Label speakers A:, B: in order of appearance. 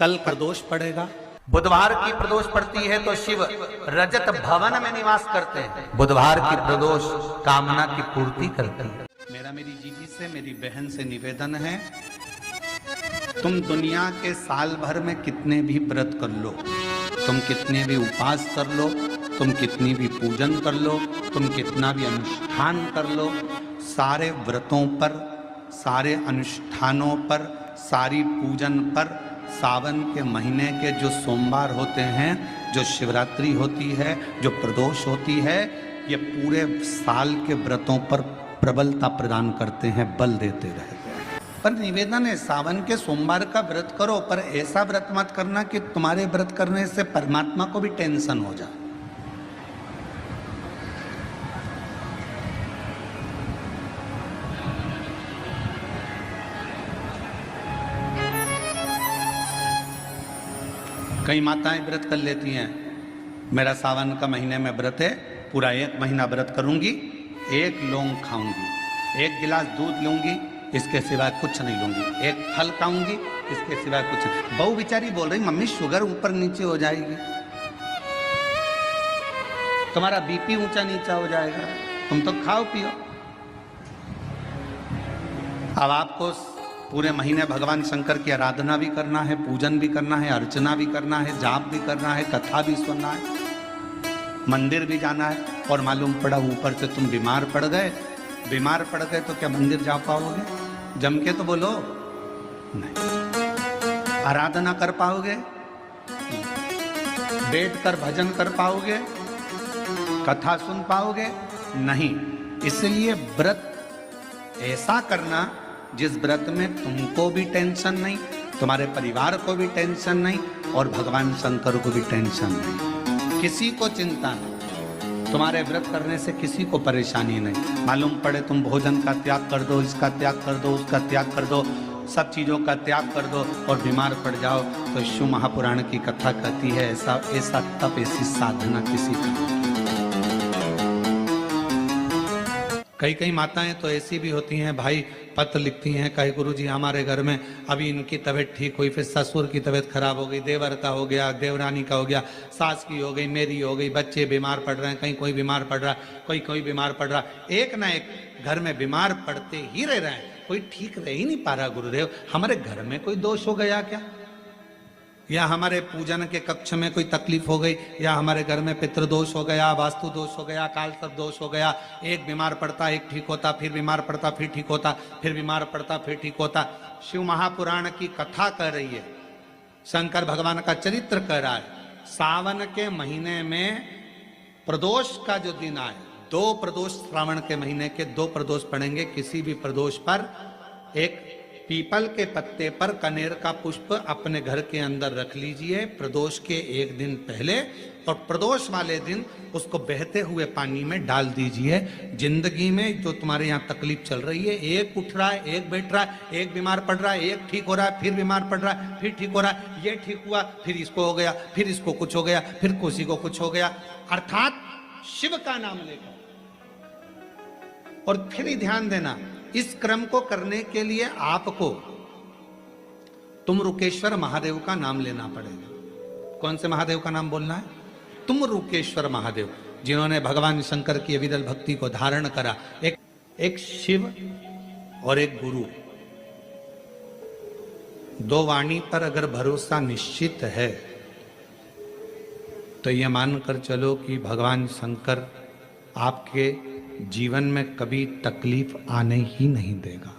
A: कल प्रदोष पड़ेगा।
B: बुधवार की प्रदोष पड़ती है तो शिव रजत भवन में निवास करते हैं। बुधवार की प्रदोष कामना की पूर्ति करती है।
A: मेरा मेरी जीजी से, मेरी बहन से निवेदन है, तुम दुनिया के साल भर में कितने भी व्रत कर लो, तुम कितने भी उपवास कर लो, तुम कितनी भी पूजन कर लो, तुम कितना भी अनुष्ठान कर लो, सारे व्रतों पर, सारे अनुष्ठानों पर, सारी पूजन पर सावन के महीने के जो सोमवार होते हैं, जो शिवरात्रि होती है, जो प्रदोष होती है, ये पूरे साल के व्रतों पर प्रबलता प्रदान करते हैं, बल देते रहते हैं। पर निवेदन है, सावन के सोमवार का व्रत करो, पर ऐसा व्रत मत करना कि तुम्हारे व्रत करने से परमात्मा को भी टेंशन हो जाए। कई माताएं व्रत कर लेती हैं, मेरा सावन का महीने में व्रत है, पूरा 1 महीना व्रत करूंगी, 1 लौंग खाऊंगी, 1 गिलास दूध लूंगी, इसके सिवाय कुछ नहीं लूंगी, 1 फल खाऊंगी, इसके सिवाय कुछ नहीं। बहू बेचारी बोल रही, मम्मी शुगर ऊपर नीचे हो जाएगी, तुम्हारा बीपी ऊंचा नीचा हो जाएगा, तुम तो खाओ पियो। अब आपको पूरे महीने भगवान शंकर की आराधना भी करना है, पूजन भी करना है, अर्चना भी करना है, जाप भी करना है, कथा भी सुनना है, मंदिर भी जाना है, और मालूम पड़ा ऊपर से तुम बीमार पड़ गए। बीमार पड़ गए तो क्या मंदिर जा पाओगे? जम के तो बोलो, नहीं। आराधना कर पाओगे? बैठकर भजन कर पाओगे? कथा सुन पाओगे? नहीं। इसलिए व्रत ऐसा करना जिस व्रत में तुमको भी टेंशन नहीं, तुम्हारे परिवार को भी टेंशन नहीं, और भगवान शंकर को भी टेंशन नहीं, किसी को चिंता नहीं, तुम्हारे व्रत करने से किसी को परेशानी नहीं। मालूम पड़े तुम भोजन का त्याग कर दो, इसका त्याग कर दो, उसका त्याग कर दो, सब चीजों का त्याग कर दो और बीमार पड़ जाओ, तो शिव महापुराण की कथा कहती है ऐसा ऐसा तप, ऐसी साधना किसी की। कई माताएं तो ऐसी भी होती हैं भाई, पत्र लिखती हैं, कहे गुरुजी हमारे घर में अभी इनकी तबीयत ठीक हुई, फिर ससुर की तबीयत खराब हो गई, देवर का हो गया, देवरानी का हो गया, सास की हो गई, मेरी हो गई, बच्चे बीमार पड़ रहे हैं, कहीं कोई बीमार पड़ रहा, कोई बीमार पड़ रहा, एक ना एक घर में बीमार पड़ते ही रह रहे हैं, कोई ठीक रह ही नहीं पा रहा। गुरुदेव हमारे घर में कोई दोष हो गया क्या, या हमारे पूजन के कक्ष में कोई तकलीफ हो गई, या हमारे घर में पितृदोष हो गया, वास्तु दोष हो गया, काल सर्प दोष हो गया, एक बीमार पड़ता एक ठीक होता, फिर बीमार पड़ता फिर ठीक होता, फिर बीमार पड़ता फिर ठीक होता। शिव महापुराण की कथा कह रही है, शंकर भगवान का चरित्र कह रहा है, सावन के महीने में प्रदोष का जो दिन आए, 2 प्रदोष श्रावण के महीने के 2 प्रदोष पड़ेंगे, किसी भी प्रदोष पर एक पीपल के पत्ते पर कनेर का पुष्प अपने घर के अंदर रख लीजिए प्रदोष के 1 दिन पहले, और प्रदोष वाले दिन उसको बहते हुए पानी में डाल दीजिए। जिंदगी में जो तुम्हारे यहाँ तकलीफ चल रही है, एक उठ रहा है, एक बैठ रहा है, एक बीमार पड़ रहा है, एक ठीक हो रहा है, फिर बीमार पड़ रहा है, फिर ठीक हो रहा है, ये ठीक हुआ, फिर इसको हो गया, फिर इसको कुछ हो गया, फिर किसी को कुछ हो गया, अर्थात शिव का नाम लेकर। और फिर ही ध्यान देना, इस क्रम को करने के लिए आपको तुमरुकेश्वर महादेव का नाम लेना पड़ेगा। कौन से महादेव का नाम बोलना है? तुमरुकेश्वर महादेव, जिन्होंने भगवान शंकर की अविरल भक्ति को धारण करा। एक शिव और एक गुरु, 2 वाणी पर अगर भरोसा निश्चित है तो यह मानकर चलो कि भगवान शंकर आपके जीवन में कभी तकलीफ आने ही नहीं देगा।